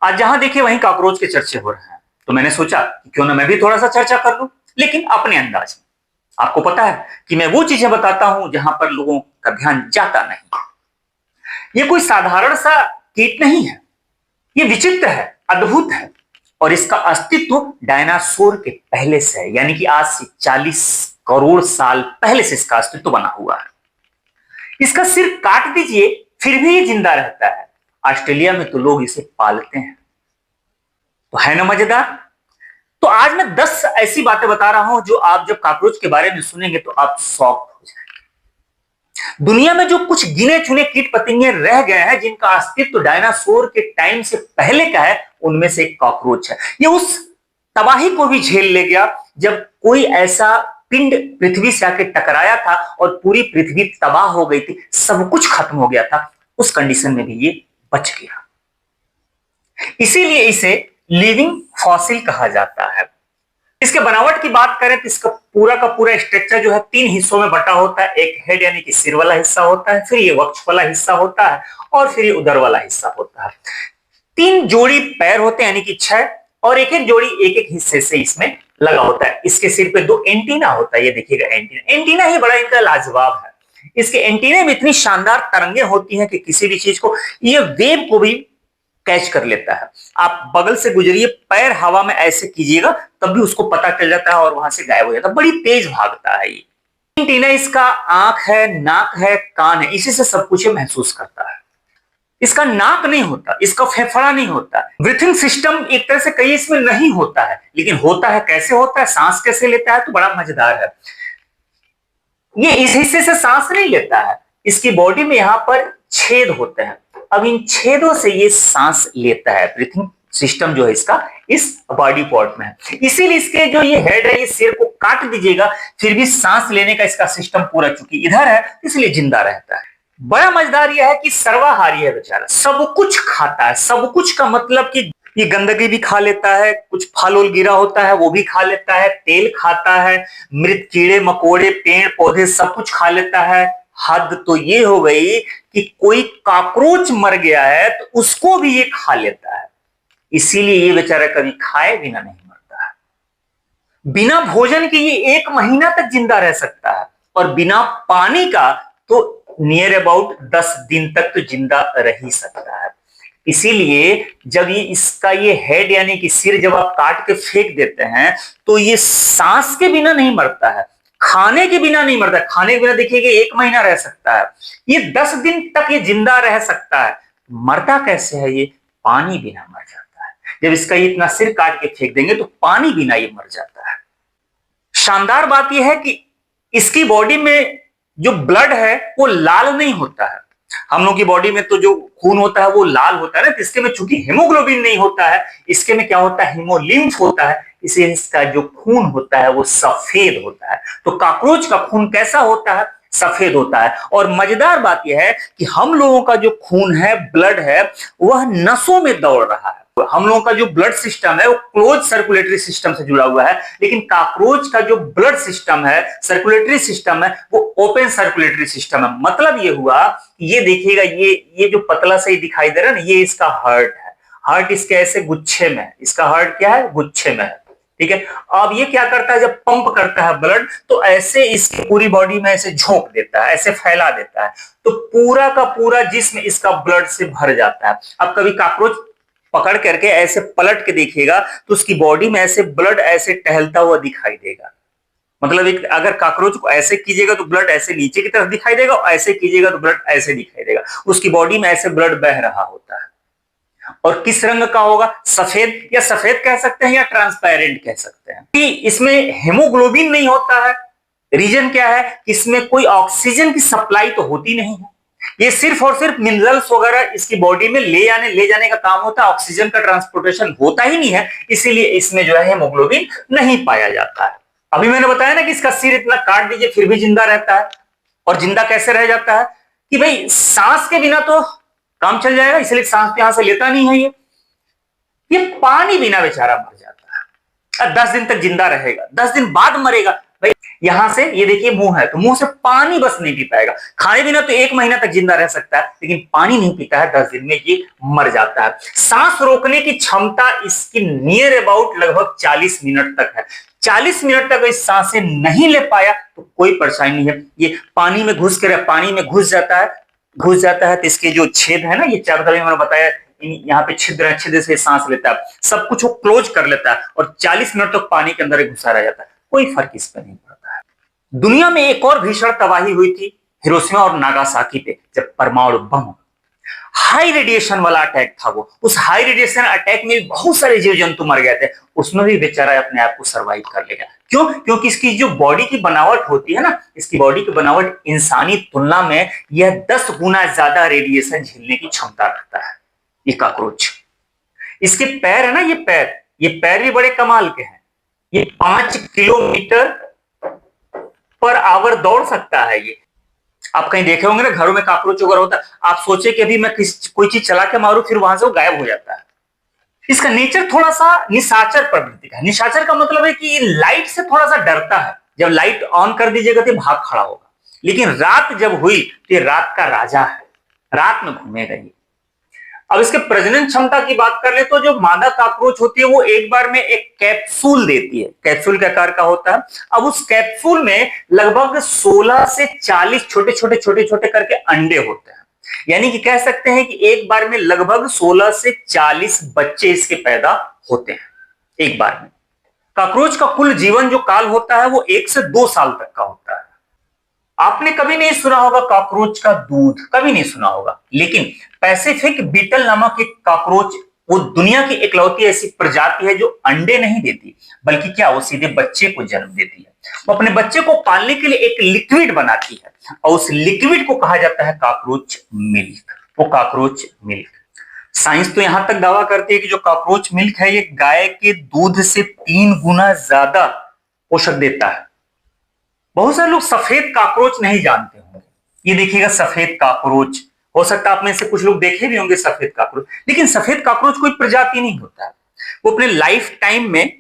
आज जहां देखिए वहीं कॉकरोच के चर्चे हो रहे हैं, तो मैंने सोचा कि क्यों ना मैं भी थोड़ा सा चर्चा कर लूं, लेकिन अपने अंदाज में। आपको पता है कि मैं वो चीजें बताता हूं जहां पर लोगों का ध्यान जाता नहीं। ये कोई साधारण सा कीट नहीं है, ये विचित्र है, अद्भुत है, और इसका अस्तित्व डायनासोर के पहले से है, यानी कि आज से 40 करोड़ साल पहले से इसका अस्तित्व बना हुआ है। इसका सिर काट दीजिए फिर भी ये जिंदा रहता है। ऑस्ट्रेलिया में तो लोग इसे पालते हैं। तो है ना मजेदार। तो आज मैं 10 ऐसी बातें बता रहा हूं जो आप जब कॉकरोच के बारे में सुनेंगे तो आप शॉक हो जाएंगे। दुनिया में जो कुछ गिने चुने कीट पतंगे रह गए हैं जिनका अस्तित्व डायनासोर के टाइम से पहले का है, उनमें से एक कॉकरोच है। ये उस तबाही को भी झेल ले गया जब कोई ऐसा पिंड पृथ्वी से आके टकराया था और पूरी पृथ्वी तबाह हो गई थी, सब कुछ खत्म हो गया था। उस कंडीशन में भी ये बच गया। इसीलिए इसे लिविंग फॉसिल कहा जाता है। इसके बनावट की बात करें तो इसका पूरा का पूरा स्ट्रक्चर जो है 3 हिस्सों में बटा होता है। एक हेड यानी कि सिर वाला हिस्सा होता है, फिर ये वक्ष वाला हिस्सा होता है, और फिर ये उदर वाला हिस्सा होता है। 3 जोड़ी पैर होते हैं यानी कि 6, और एक एक जोड़ी एक एक हिस्से से इसमें लगा होता है। इसके सिर पे 2 एंटीना होता है, ये देखिएगा एंटीना। एंटीना ही बड़ा इनका लाजवाब है। इसके एंटीने में इतनी शानदार तरंगे होती हैं कि किसी भी चीज को, ये वेव को भी कैच कर लेता है। आप बगल से गुजरिए, पैर हवा में ऐसे कीजिएगा तब भी उसको पता चल जाता है और वहां से गायब हो जाता है। बड़ी तेज भागता है ये एंटीना। इसका आंख है, नाक है, कान है, इसी से सब कुछ महसूस करता है। इसका नाक नहीं होता, इसका फेफड़ा नहीं होता। ब्रीथिंग सिस्टम एक तरह से कहीं इसमें नहीं होता है, लेकिन होता है। कैसे होता है, सांस कैसे लेता है, तो बड़ा मजेदार है। ये इस हिस्से से सांस नहीं लेता है, इसकी बॉडी में यहां पर छेद होते हैं। अब इन छेदों से ये सांस लेता है। ब्रीथिंग सिस्टम जो है इसका इस बॉडी पार्ट में है। इसीलिए इसके जो ये हेड है, ये सिर को काट दीजिएगा फिर भी सांस लेने का इसका सिस्टम पूरा, चूंकि इधर है इसलिए जिंदा रहता है। बड़ा मजेदार यह है कि सर्वाहारी है बेचारा, सब कुछ खाता है। सब कुछ का मतलब कि ये गंदगी भी खा लेता है, कुछ फल उल गिरा होता है वो भी खा लेता है, तेल खाता है, मृत कीड़े मकोड़े पेड़ पौधे सब कुछ खा लेता है। हद तो ये हो गई कि कोई कॉकरोच मर गया है तो उसको भी ये खा लेता है। इसीलिए ये बेचारा कभी खाए बिना नहीं मरता है। बिना भोजन के ये 1 महीना तक जिंदा रह सकता है, और बिना पानी का तो नियर अबाउट 10 दिन तक तो जिंदा रह ही सकता है। इसीलिए जब ये इसका ये हेड यानी कि सिर जब आप काट के फेंक देते हैं तो ये सांस के बिना नहीं मरता है, खाने के बिना नहीं मरता। खाने के बिना देखिएगा 1 महीना रह सकता है, ये 10 दिन तक ये जिंदा रह सकता है। मरता कैसे है ये? पानी बिना मर जाता है। जब इसका ये इतना सिर काट के फेंक देंगे तो पानी बिना ये मर जाता है। शानदार बात यह है कि इसकी बॉडी में जो ब्लड है वो लाल नहीं होता है। हम लोग की बॉडी में तो जो खून होता है वो लाल होता है ना, इसके में चूंकि हीमोग्लोबिन नहीं होता है, इसके में क्या होता है, हीमोलिम्फ होता है। इसे इसका जो खून होता है वो सफेद होता है। तो कॉकरोच का खून कैसा होता है? सफेद होता है। और मजेदार बात यह है कि हम लोगों का जो खून है, ब्लड है, वह नसों में दौड़ रहा है। हम लोगों का जो ब्लड सिस्टम है वो क्लोज सर्कुलेटरी सिस्टम से जुड़ा हुआ है, लेकिन कॉकरोच का जो ब्लड सिस्टम है, सर्कुलेटरी सिस्टम है, वो ओपन सर्कुलेटरी सिस्टम है। मतलब ये हुआ, ये देखिएगा ये जो पतला सा दिखाई दे रहा है ना, ये इसका हार्ट है। हार्ट इसके ऐसे गुच्छे में है, इसका हार्ट क्या है, गुच्छे में है। ठीक है। अब ये क्या करता है, जब पंप करता है ब्लड तो ऐसे इसकी पूरी बॉडी में ऐसे झोंक देता है, ऐसे फैला देता है, तो पूरा का पूरा जिस्म इसका ब्लड से भर जाता है। अब कभी कॉकरोच पकड़ करके ऐसे पलट के देखिएगा तो उसकी बॉडी में ऐसे ब्लड ऐसे टहलता हुआ दिखाई देगा। मतलब एक अगर कॉकरोच को ऐसे कीजिएगा तो ब्लड ऐसे नीचे की तरफ दिखाई देगा, और ऐसे कीजिएगा तो ब्लड ऐसे दिखाई देगा। उसकी बॉडी में ऐसे ब्लड बह रहा होता है। और किस रंग का होगा? सफेद, या सफेद कह सकते हैं या ट्रांसपेरेंट कह सकते हैं। कि इसमें हेमोग्लोबिन नहीं होता है। रीजन क्या है? इसमें कोई ऑक्सीजन की सप्लाई तो होती नहीं है। ये सिर्फ और सिर्फ मिनरल्स वगैरह इसकी बॉडी में ले जाने का काम होता है। ऑक्सीजन का ट्रांसपोर्टेशन होता ही नहीं है, इसीलिए इसमें जो है हेमोग्लोबिन नहीं पाया जाता है। अभी मैंने बताया ना कि इसका सिर इतना काट दीजिए फिर भी जिंदा रहता है। और जिंदा कैसे रह जाता है? कि भाई सांस के बिना तो काम चल जाएगा, इसलिए सांस यहां से लेता नहीं है। ये पानी बिना बेचारा मर जाता है। 10 दिन तक जिंदा रहेगा, 10 दिन बाद मरेगा, भाई यहां से ये देखिए मुंह है, तो मुंह से पानी बस नहीं पी पाएगा। खाए बिना तो 1 महीना तक जिंदा रह सकता है, लेकिन पानी नहीं पीता है 10 दिन में ये मर जाता है। सांस रोकने की क्षमता इसकी नियर अबाउट लगभग 40 मिनट तक है। 40 मिनट तक इस सांसें नहीं ले पाया तो कोई परेशानी नहीं है, ये पानी में घुस कर पानी में घुस जाता है। तो इसके जो छेद है ना, ये चारों तरफ मैंने बताया यहाँ पे छिद्र है, छिद्र से सांस लेता है, सब कुछ वो क्लोज कर लेता है और 40 मिनट तक पानी के अंदर घुसा रह जाता है, कोई फर्क इस पर नहीं पड़ता है। दुनिया में एक और भीषण तबाही हुई थी हिरोशिमा और नागासाकी पे, जब परमाणु बम हाई रेडिएशन वाला अटैक था। वो उस हाई रेडिएशन अटैक में बहुत सारे जीव जंतु मर गए थे, उसमें भी बेचारा अपने आप को सरवाइव कर लेगा। क्यों? क्योंकि इसकी जो बॉडी की बनावट होती है ना, इसकी बॉडी की बनावट इंसानी तुलना में यह 10 गुना ज्यादा रेडिएशन झेलने की क्षमता रखता है। ये कॉकरोच, इसके पैर है ना, ये पैर भी बड़े कमाल के हैं। ये 5 किलोमीटर पर आवर दौड़ सकता है। ये आप कहीं देखे होंगे ना, घरों में कॉकरोच वगैरह होता है, आप सोचे कि अभी मैं कोई चीज चला के मारूं, फिर वहां से वो गायब हो जाता है। इसका नेचर थोड़ा सा निशाचर प्रवृत्ति का है। निशाचर का मतलब है कि लाइट से थोड़ा सा डरता है। जब लाइट ऑन कर दीजिएगा तो भाग खड़ा होगा, लेकिन रात जब हुई तो ये रात का राजा है, रात में घूमेगा ये। अब इसके प्रजनन क्षमता की बात कर ले तो जो मादा कॉकरोच होती है वो एक बार में एक कैप्सूल देती है, कैप्सूल के आकार का होता है। अब उस कैप्सूल में लगभग 16 से 40 छोटे छोटे करके अंडे होते हैं, यानी कि कह सकते हैं कि एक बार में लगभग 16 से 40 बच्चे इसके पैदा होते हैं एक बार में। कॉकरोच का कुल जीवन जो काल होता है वो 1 से 2 साल तक का होता है। आपने कभी नहीं सुना होगा कॉकरोच का दूध, कभी नहीं सुना होगा, लेकिन पैसिफिक बीटल नामक एक कॉकरोच, वो दुनिया की इकलौती ऐसी प्रजाति है जो अंडे नहीं देती, बल्कि क्या, वो सीधे बच्चे को जन्म देती है। वो अपने बच्चे को पालने के लिए एक लिक्विड बनाती है और उस लिक्विड को कहा जाता है कॉकरोच मिल्क। वो कॉकरोच मिल्क, साइंस तो यहां तक दावा करती है कि जो कॉकरोच मिल्क है ये गाय के दूध से 3 गुना ज्यादा पोषक देता है। बहुत सारे लोग सफेद कॉकरोच नहीं जानते होंगे, ये देखिएगा सफेद कॉकरोच, हो सकता है आप में से कुछ लोग देखे भी होंगे सफेद कॉकरोच, लेकिन सफेद कॉकरोच कोई प्रजाति नहीं होता है। वो अपने लाइफ टाइम में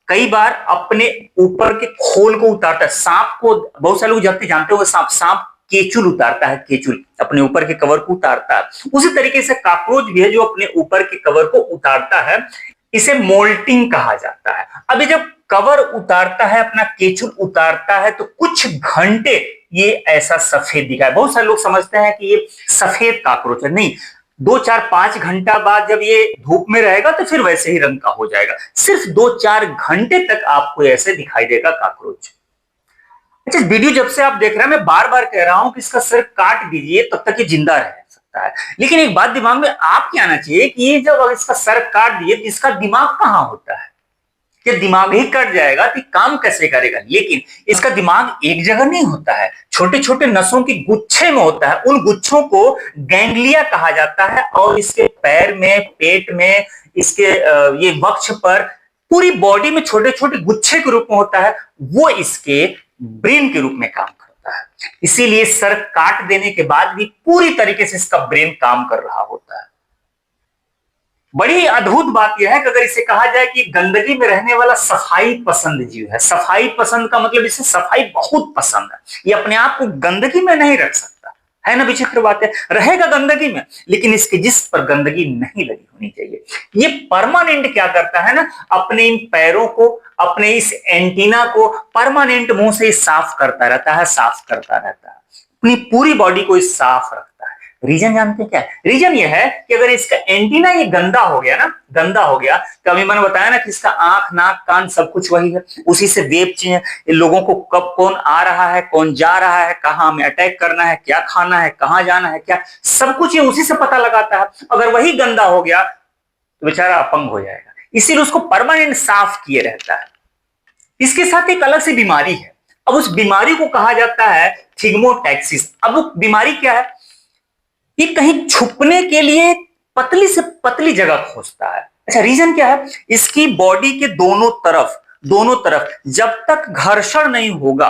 कई बार अपने ऊपर के खोल को उतारता है। सांप को बहुत सारे लोग जानते होंगे, सांप केचुल उतारता है, केचुल अपने ऊपर के कवर को उतारता है। उसी तरीके से कॉकरोच भी है जो अपने ऊपर के कवर को उतारता है, इसे मोल्टिंग कहा जाता है। अभी जब कवर उतारता है, अपना केचुल उतारता है, तो कुछ घंटे ये ऐसा सफेद दिखा है। बहुत सारे लोग समझते हैं कि ये सफेद कॉकरोच है, नहीं, 2-4-5 घंटा बाद जब ये धूप में रहेगा तो फिर वैसे ही रंग का हो जाएगा। सिर्फ 2-4 घंटे तक आपको ऐसे दिखाई देगा कॉकरोच। अच्छा, वीडियो जब से आप देख रहे हैं मैं बार बार कह रहा हूं कि इसका सर काट दीजिए, तब तक ये जिंदा रह सकता है। लेकिन एक बात दिमाग में आपके आना चाहिए कि ये जब इसका सर काट दिए तो इसका दिमाग कहां होता है? कि दिमाग ही कट जाएगा तो काम कैसे करेगा? लेकिन इसका दिमाग एक जगह नहीं होता है, छोटे छोटे नसों के गुच्छे में होता है। उन गुच्छों को गैंग्लिया कहा जाता है और इसके पैर में, पेट में, इसके ये वक्ष पर, पूरी बॉडी में छोटे छोटे गुच्छे के रूप में होता है। वो इसके ब्रेन के रूप में काम करता है। इसीलिए सर काट देने के बाद भी पूरी तरीके से इसका ब्रेन काम कर रहा होता है। बड़ी अद्भुत बात यह है कि अगर इसे कहा जाए कि गंदगी में रहने वाला सफाई पसंद जीव है। सफाई पसंद का मतलब इसे सफाई बहुत पसंद है, ये अपने आप को गंदगी में नहीं रख सकता है ना। विचित्र बात है, रहेगा गंदगी में, लेकिन इसके जिस्म पर गंदगी नहीं लगी होनी चाहिए। ये परमानेंट क्या करता है ना, अपने इन पैरों को, अपने इस एंटीना को परमानेंट मुंह से साफ करता रहता है, साफ करता रहता है, अपनी पूरी बॉडी को साफ रखता है। रीजन जानते हैं क्या? रीजन ये है कि अगर इसका एंटीना ये गंदा हो गया ना, गंदा हो गया, तो अभी मैंने बताया ना कि इसका आंख, नाक, कान सब कुछ वही है, उसी से वेब चाहिए लोगों को, कब कौन आ रहा है, कौन जा रहा है, कहां हमें अटैक करना है, क्या खाना है, कहां जाना है, क्या, सब कुछ ये उसी से पता लगाता है। अगर वही गंदा हो गया तो बेचारा अपंग हो जाएगा, इसीलिए उसको परमानेंट साफ किए रहता है। इसके साथ एक अलग सी बीमारी है, अब उस बीमारी को कहा जाता है थिग्मोटैक्सिस। अब वो बीमारी क्या है? ये कहीं छुपने के लिए पतली से पतली जगह खोजता है। अच्छा, रीजन क्या है? इसकी बॉडी के दोनों तरफ जब तक घर्षण नहीं होगा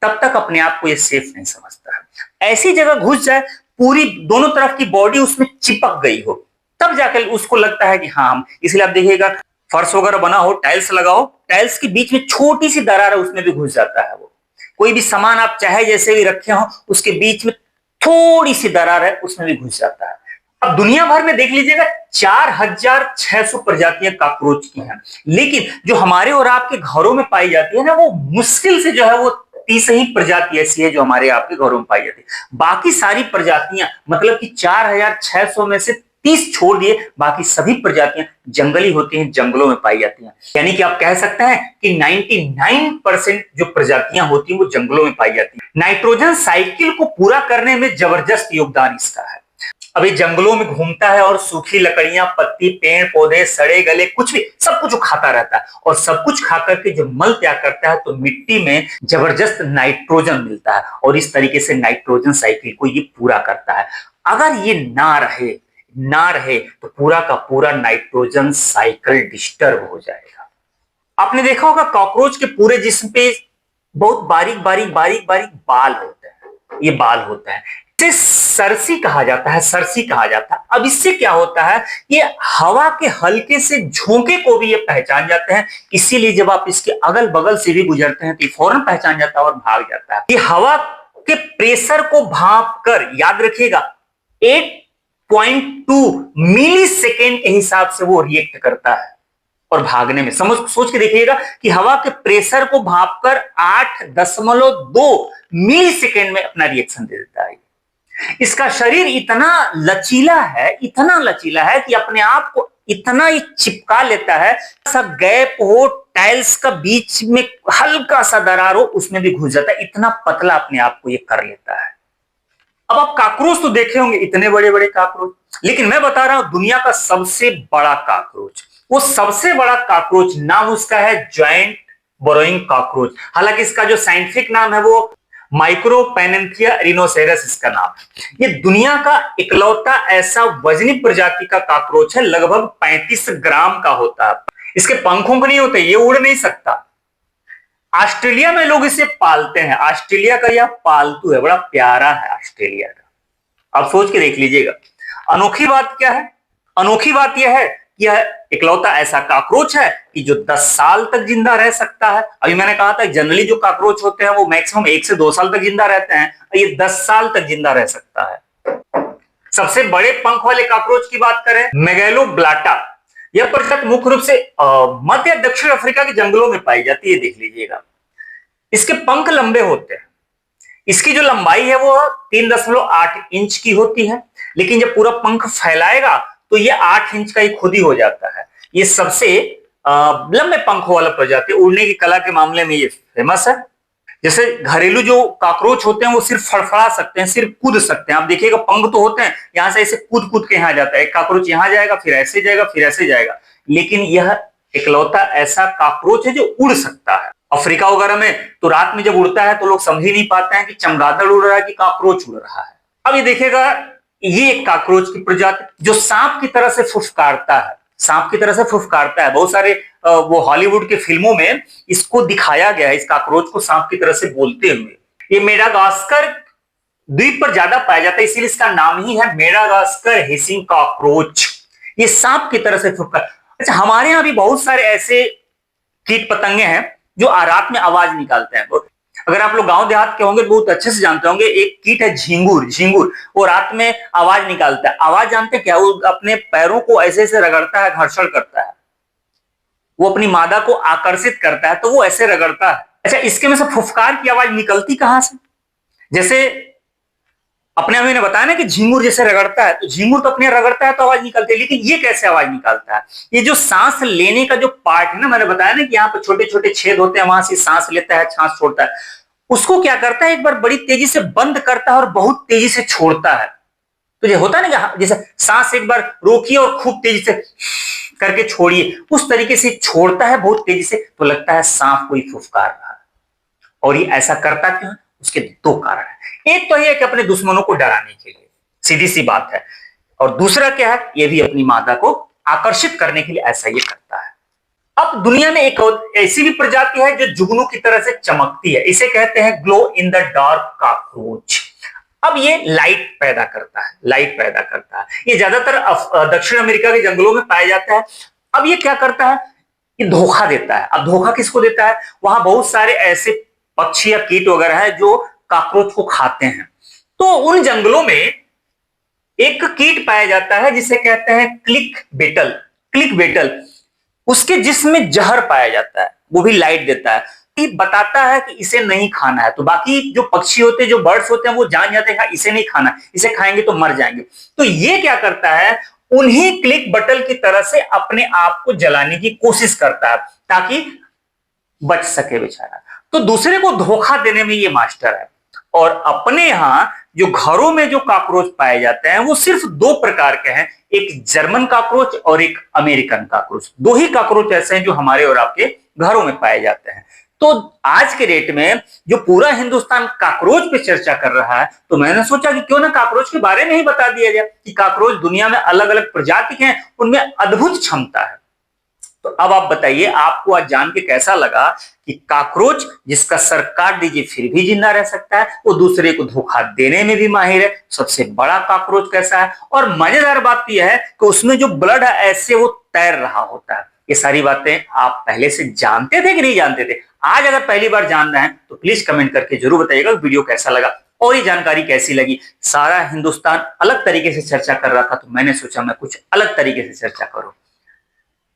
तब तक अपने आप को ये सेफ नहीं समझता है। ऐसी जगह घुस जाए पूरी दोनों तरफ की बॉडी उसमें चिपक गई हो, तब जाकर उसको लगता है कि हाँ हम, इसलिए आप देखिएगा फर्श वगैरह बना हो, टाइल्स लगाओ, टाइल्स के बीच में छोटी सी दरार है, उसमें भी घुस जाता है वो। कोई भी सामान आप चाहे जैसे भी रखे हो, उसके बीच में थोड़ी सी दरार है, उसमें भी घुस जाता है। अब दुनिया भर में देख लीजिएगा 4600 प्रजातियां कॉकरोच की हैं, लेकिन जो हमारे और आपके घरों में पाई जाती है ना, वो मुश्किल से जो है वो 30 ही प्रजाति ऐसी है जो हमारे आपके घरों में पाई जाती है। बाकी सारी प्रजातियां, मतलब कि 4600 में से 30 छोड़ दिए, बाकी सभी प्रजातियां जंगली होती हैं, जंगलों में पाई जाती हैं। यानी कि आप कह सकते हैं कि 99% जो प्रजातियां होती हैं वो जंगलों में पाई जाती हैं। नाइट्रोजन साइकिल को पूरा करने में जबरदस्त योगदान इसका है। अभी जंगलों में घूमता है और सूखी लकड़ियां, पत्ती, पेड़ पौधे, सड़े गले, कुछ भी, सब कुछ खाता रहता है, और सब कुछ खा करके जब मल त्याग करता है तो मिट्टी में जबरदस्त नाइट्रोजन मिलता है, और इस तरीके से नाइट्रोजन साइकिल को ये पूरा करता है। अगर ये ना रहे तो पूरा का पूरा नाइट्रोजन साइकिल डिस्टर्ब हो जाएगा। आपने देखा होगा कॉकरोच के पूरे जिस्म पे बहुत बारीक बारीक बारीक बारीक बाल होते हैं, ये बाल होता है, इसे सरसी कहा जाता है, सरसी कहा जाता है। अब इससे क्या होता है, ये हवा के हल्के से झोंके को भी ये पहचान जाते हैं, इसीलिए जब आप इसके अगल बगल से भी गुजरते हैं तो ये फौरन पहचान जाता है और भाग जाता है। ये हवा के प्रेशर को भाप कर, याद रखिएगा, 8.2 मिली सेकेंड के हिसाब से वो रिएक्ट करता है और भागने में, सोच के देखिएगा कि हवा के प्रेशर को भापकर 8.2 मिली सेकेंड में अपना रिएक्शन दे देता है। इसका शरीर इतना लचीला है कि अपने आप को इतना ही चिपका लेता है, सा गैप हो, टाइल्स का बीच में हल्का सा दरार हो, उसमें भी घुस जाता है, इतना पतला अपने आप को ये कर लेता है। अब आप कॉकरोच तो देखे होंगे, इतने बड़े बड़े कॉकरोच, लेकिन मैं बता रहा हूं दुनिया का सबसे बड़ा कॉकरोच, वो सबसे बड़ा कॉकरोच नाम उसका है जॉइंट बोरोइंग कॉकरोच। हालांकि इसका जो साइंटिफिक नाम है वो माइक्रोपेनेंथिया रिनोसेरस इसका नाम है। ये दुनिया का इकलौता ऐसा वजनी प्रजाति का कॉकरोच है, लगभग 35 ग्राम का होता है। इसके पंखों को नहीं होते, ये उड़ नहीं सकता। ऑस्ट्रेलिया में लोग इसे पालते हैं, ऑस्ट्रेलिया का यह पालतू है, बड़ा प्यारा है ऑस्ट्रेलिया का। आप सोच के देख लीजिएगा। अनोखी बात क्या है? अनोखी बात यह है कि यह इकलौता ऐसा कॉकरोच है कि जो 10 साल तक जिंदा रह सकता है। अभी मैंने कहा था जनरली जो कॉकरोच होते हैं वो मैक्सिमम 1 से 2 साल तक जिंदा रहते हैं, ये 10 साल तक जिंदा रह सकता है। सबसे बड़े पंख वाले कॉकरोच की बात करें, मेगैलोब्लाटा, यह प्रजाति मुख्य रूप से मध्य दक्षिण अफ्रीका के जंगलों में पाई जाती है। देख लीजिएगा, इसके पंख लंबे होते हैं, इसकी जो लंबाई है वो 3.8 इंच की होती है, लेकिन जब पूरा पंख फैलाएगा तो ये 8 इंच का ही खुद ही हो जाता है। ये सबसे लंबे पंखों वाला प्रजाति, उड़ने की कला के मामले में ये फेमस है। जैसे घरेलू जो कॉकरोच होते हैं वो सिर्फ फड़फड़ा सकते हैं, सिर्फ कूद सकते हैं। आप देखिएगा पंख तो होते हैं, यहां से ऐसे कूद कूद के यहां जाता है, एक कॉकरोच यहां जाएगा, फिर ऐसे जाएगा, फिर ऐसे जाएगा, लेकिन यह इकलौता ऐसा कॉकरोच है जो उड़ सकता है। अफ्रीका वगैरह में तो रात में जब उड़ता है तो लोग समझ ही नहीं पाते हैं कि चमगादड़ उड़ रहा है कि कॉकरोच उड़ रहा है। अब ये देखिएगा, ये एक कॉकरोच की प्रजाति जो सांप की तरह से फुफकारता है, सांप की तरह से फुफकारता है। बहुत सारे वो हॉलीवुड के फिल्मों में इसको दिखाया गया है, इस कॉकरोच को सांप की तरह से बोलते हुए। ये मेडागास्कर द्वीप पर ज्यादा पाया जाता है, इसीलिए इसका नाम ही है मेडागास्कर हिसिंग कॉकरोच। ये सांप की तरह से फुफकार। अच्छा, हमारे यहाँ भी बहुत सारे ऐसे कीट पतंगे हैं जो रात में आवाज निकालते हैं। अगर आप लोग गांव देहात के होंगे बहुत अच्छे से जानते होंगे, एक कीट है झिंगुर, वो रात में आवाज निकालता है। आवाज जानते हैं क्या? वो अपने पैरों को ऐसे ऐसे रगड़ता है, घर्षण करता है, वो अपनी मादा को आकर्षित करता है तो वो ऐसे रगड़ता है। अच्छा, इसके में से फुफकार की आवाज निकलती कहां से? जैसे अपने अभी ने बताया ना कि झिंगुर जैसे रगड़ता है, तो झिंगुर तो अपने रगड़ता है तो आवाज निकलती है, लेकिन ये कैसे आवाज निकालता है? ये जो सांस लेने का जो पार्ट है ना, मैंने बताया ना कि यहाँ पर छोटे छोटे छेद होते हैं, वहां से सांस लेता है, सांस छोड़ता है, उसको क्या करता है, एक बार बड़ी तेजी से बंद करता है और बहुत तेजी से छोड़ता है। तो ये होता है ना, जैसे सांस एक बार रोकिए और खूब तेजी से करके छोड़िए, उस तरीके से छोड़ता है बहुत तेजी से, तो लगता है सांप कोई फुफकार रहा है। और ये ऐसा करता क्यों है? उसके 2 कारण है। एक तो ये कि अपने दुश्मनों को डराने के लिए, सीधी सी बात है, और दूसरा क्या है, ये भी अपनी मादा को आकर्षित करने के लिए ऐसा ये करता है। अब दुनिया में एक ऐसी भी प्रजाति है जो जुगनू की तरह से चमकती है, इसे कहते हैं glow in the dark cockroach. अब ये लाइट पैदा करता है, ये ज्यादातर दक्षिण अमेरिका के जंगलों में पाया जाता है। अब ये क्या करता है, ये धोखा देता है। अब धोखा किसको देता है? वहां बहुत सारे ऐसे पक्षी या कीट वगैरह है जो कॉकरोच को खाते हैं। तो उन जंगलों में एक कीट पाया जाता है जिसे कहते हैं क्लिक बेटल। क्लिक बेटल, उसके जिस्म में जहर पाया जाता है, वो भी लाइट देता है, बताता है कि इसे नहीं खाना है। तो बाकी जो पक्षी होते हैं, जो बर्ड्स होते हैं, वो जान जाते हैं इसे नहीं खाना, इसे खाएंगे तो मर जाएंगे। तो ये क्या करता है, उन्हीं क्लिक बटल की तरह से अपने आप को जलाने की कोशिश करता है ताकि बच सके बेचारा। तो दूसरे को धोखा देने में ये मास्टर है। और अपने यहां जो घरों में जो कॉकरोच पाए जाते हैं वो सिर्फ दो प्रकार के हैं, एक जर्मन कॉकरोच और एक अमेरिकन कॉकरोच। दो ही कॉकरोच ऐसे हैं जो हमारे और आपके घरों में पाए जाते हैं। तो आज के डेट में जो पूरा हिंदुस्तान कॉकरोच पे चर्चा कर रहा है, तो मैंने सोचा कि क्यों ना कॉकरोच के बारे में ही बता दिया जाए कि कॉकरोच दुनिया में अलग अलग प्रजाति के हैं, उनमें अद्भुत क्षमता है। तो अब आप बताइए, आपको आज जान के कैसा लगा कि कॉकरोच जिसका सर काट दीजिए फिर भी जिंदा रह सकता है, वो दूसरे को धोखा देने में भी माहिर है। सबसे बड़ा कॉकरोच कैसा है, और मजेदार बात यह है कि उसमें जो ब्लड है ऐसे वो तैर रहा होता है। ये सारी बातें आप पहले से जानते थे कि नहीं जानते थे? आज अगर पहली बार जान रहे हैं तो प्लीज कमेंट करके जरूर बताइएगा वीडियो कैसा लगा और ये जानकारी कैसी लगी। सारा हिंदुस्तान अलग तरीके से चर्चा कर रहा था, तो मैंने सोचा मैं कुछ अलग तरीके से चर्चा करूं।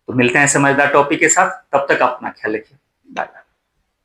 तो मिलते हैं समझदार टॉपिक के साथ, तब तक अपना ख्याल रखिए। बाय।